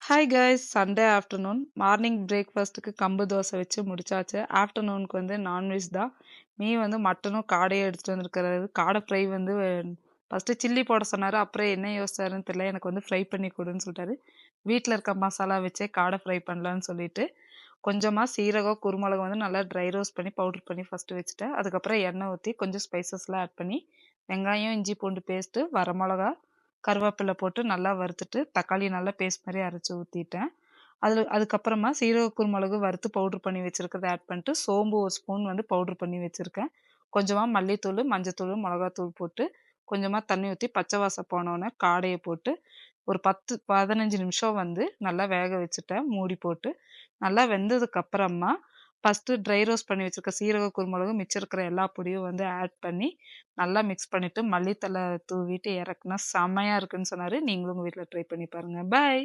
Hi guys, Sunday afternoon morning பிரேக்ஃபாஸ்ட்டுக்கு கம்பு தோசை வச்சு முடிச்சாச்சு. ஆஃப்டர்நூனுக்கு வந்து நான்வெஜ் தான். வந்து மட்டனும் காடையும் எடுத்துகிட்டு வந்திருக்கிறாரு. காடை ஃப்ரை வந்து ஃபஸ்ட்டு சில்லி போட சொன்னார். அப்புறம் என்ன யோசிச்சாருன்னு தெரியல, எனக்கு வந்து ஃப்ரை பண்ணி கொடுன்னு சொல்லிட்டாரு. வீட்டில் இருக்க மசாலா வச்சே காடை ஃப்ரை பண்ணலான்னு சொல்லிட்டு கொஞ்சமாக சீரகம் குருமிளகு வந்து நல்லா ட்ரை ரோஸ்ட் பண்ணி பவுடர் பண்ணி ஃபஸ்ட்டு வச்சுட்டேன். அதுக்கப்புறம் எண்ணெய் ஊற்றி கொஞ்சம் ஸ்பைசஸ்லாம் ஆட் பண்ணி வெங்காயம் இஞ்சி பூண்டு பேஸ்ட்டு வரமிளகா கருவேப்பிலை போட்டு நல்லா வறுத்துட்டு தக்காளி நல்லா பேஸ்ட் மாதிரி அரைச்சி ஊற்றிட்டேன். அதுக்கப்புறமா சீரக குருமிளகு வறுத்து பவுட்ரு பண்ணி வச்சுருக்கிறத ஆட் பண்ணிட்டு சோம்பு ஒரு ஸ்பூன் வந்து பவுட்ரு பண்ணி வச்சுருக்கேன். கொஞ்சமாக மல்லித்தூள் மஞ்சத்தூள் மிளகாத்தூள் போட்டு கொஞ்சமாக தண்ணி ஊற்றி பச்சை வாசம் போனோடனே காடையை போட்டு ஒரு 10-15 நிமிஷம் வந்து நல்லா வேக வச்சுட்டேன் மூடி போட்டு. நல்லா வெந்ததுக்கப்புறமா ஃபஸ்ட்டு ட்ரை ரோஸ்ட் பண்ணி வச்சுருக்க சீரக குருமிளகு மிச்சம் இருக்கிற எல்லா பொடியும் வந்து ஆட் பண்ணி நல்லா மிக்ஸ் பண்ணிவிட்டு மல்லித்தழை தூவிட்டு இறக்குனா செமையாக இருக்குன்னு சொன்னார். நீங்களும் உங்கள் வீட்டில் ட்ரை பண்ணி பாருங்கள். பாய்.